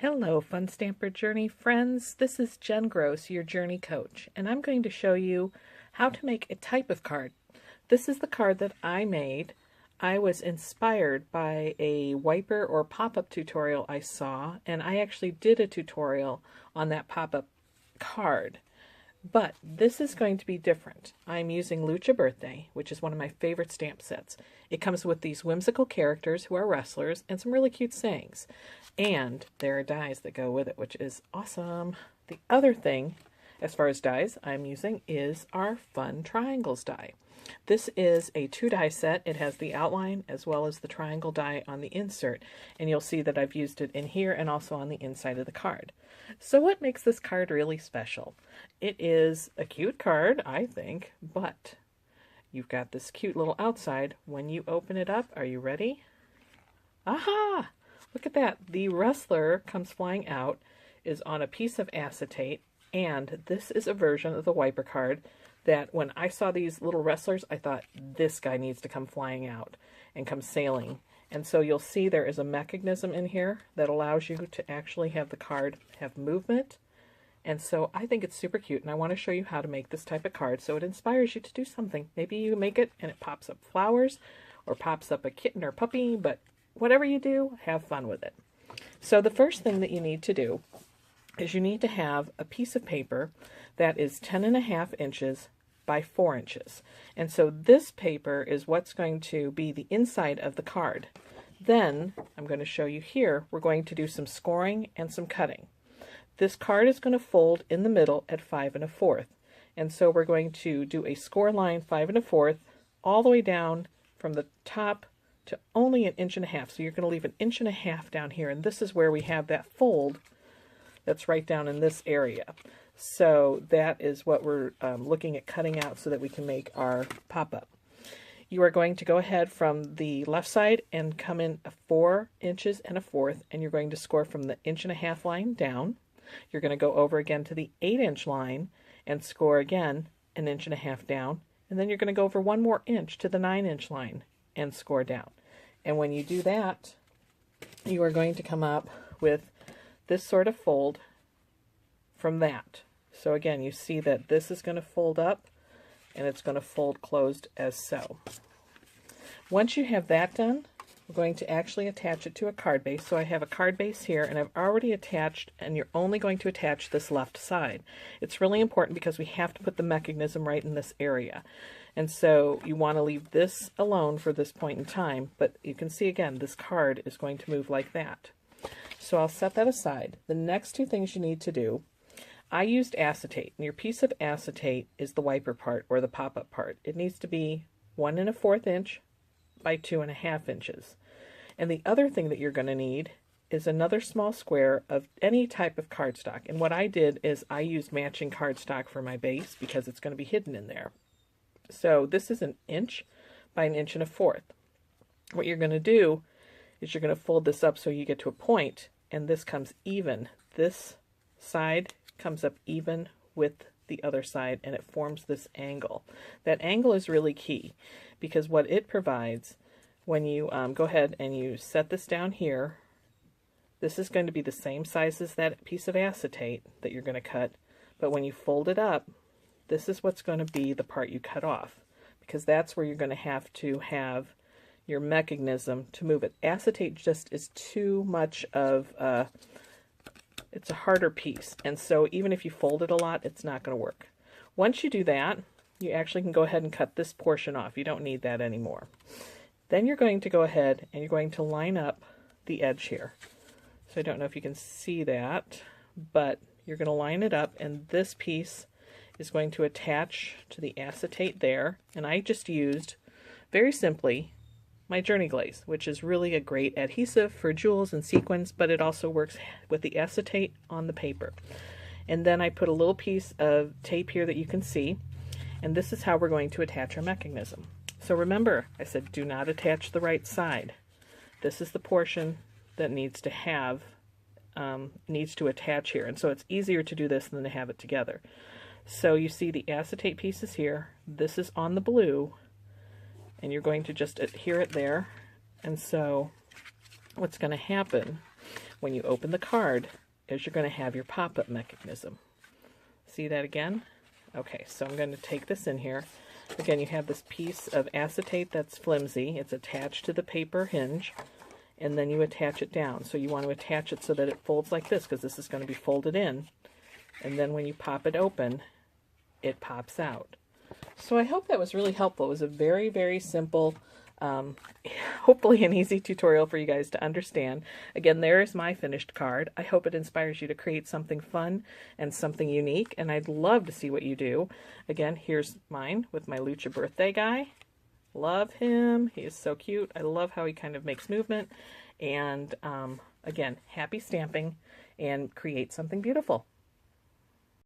Hello, Fun Stamper Journey friends. This is Jen Gross, your journey coach, and I'm going to show you how to make a type of card. This is the card that I made. I was inspired by a wiper or pop-up tutorial I saw, and I actually did a tutorial on that pop-up card. But this is going to be different. I'm using Lucha Birthday, which is one of my favorite stamp sets. It comes with these whimsical characters who are wrestlers and some really cute sayings. And there are dies that go with it, which is awesome. The other thing, as far as dies, I'm using is our Fun Triangles die. This is a 2-die set. It has the outline as well as the triangle die on the insert. And you'll see that I've used it in here and also on the inside of the card. So what makes this card really special? It is a cute card, I think, but you've got this cute little outside. When you open it up, are you ready? Aha! Look at that. The wrestler comes flying out, is on a piece of acetate, and this is a version of the wiper card that when I saw these little wrestlers, I thought this guy needs to come flying out and come sailing. And so you'll see there is a mechanism in here that allows you to actually have the card have movement. And so I think it's super cute, and I want to show you how to make this type of card so it inspires you to do something. Maybe you make it and it pops up flowers or pops up a kitten or puppy, but whatever you do, have fun with it. So the first thing that you need to do is you need to have a piece of paper that is 10.5 inches by 4 inches. And so this paper is what's going to be the inside of the card. Then, I'm going to show you here, we're going to do some scoring and some cutting. This card is going to fold in the middle at 5 1/4. And so we're going to do a score line 5 1/4 all the way down from the top to only 1.5 inches. So you're going to leave 1.5 inches down here, and this is where we have that fold that's right down in this area. So that is what we're looking at cutting out so that we can make our pop-up. You are going to go ahead from the left side and come in 4 inches and 1/4, and you're going to score from the 1.5 inch line down. You're going to go over again to the 8-inch line and score again 1.5 inches down, and then you're going to go over 1 more inch to the 9-inch line and score down. And when you do that, you are going to come up with this sort of fold from that. So again, you see that this is going to fold up and it's going to fold closed as so. Once you have that done, we're going to actually attach it to a card base. So I have a card base here, and I've already attached, and you're only going to attach this left side. It's really important because we have to put the mechanism right in this area. And so you want to leave this alone for this point in time, but you can see again, this card is going to move like that. So I'll set that aside. The next two things you need to do, I used acetate, and your piece of acetate is the wiper part or the pop-up part. It needs to be 1 1/4 inch by 2.5 inches. And the other thing that you're going to need is another small square of any type of cardstock. And what I did is I used matching cardstock for my base because it's going to be hidden in there. So this is 1 inch by 1 1/4 inches. What you're going to do is you're going to fold this up so you get to a point, and this comes even. This side comes up even with the other side, and it forms this angle. That angle is really key because what it provides when you go ahead and you set this down here, this is going to be the same size as that piece of acetate that you're going to cut, but when you fold it up, this is what's going to be the part you cut off, because that's where you're going to have your mechanism to move it. Acetate just is too much of it's a harder piece, and so even if you fold it a lot, it's not going to work. Once you do that, you actually can go ahead and cut this portion off. You don't need that anymore. Then you're going to go ahead and you're going to line up the edge here. So I don't know if you can see that, but you're going to line it up, and this piece is going to attach to the acetate there. And I just used, very simply, my Journey Glaze, which is really a great adhesive for jewels and sequins, but it also works with the acetate on the paper. And then I put a little piece of tape here that you can see, and this is how we're going to attach our mechanism. So remember, I said do not attach the right side. This is the portion that needs to attach here, and so it's easier to do this than to have it together. So you see the acetate pieces here, this is on the blue, and you're going to just adhere it there. And so what's going to happen when you open the card is you're going to have your pop-up mechanism. See that again? Okay, so I'm going to take this in here. Again, you have this piece of acetate that's flimsy. It's attached to the paper hinge, and then you attach it down. So you want to attach it so that it folds like this, because this is going to be folded in. And then when you pop it open, it pops out. So I hope that was really helpful. It was a very, very simple, hopefully an easy tutorial for you guys to understand. Again, there is my finished card. I hope it inspires you to create something fun and something unique, and I'd love to see what you do. Again, here's mine with my Lucha birthday guy. Love him. He is so cute. I love how he kind of makes movement. And again, happy stamping and create something beautiful.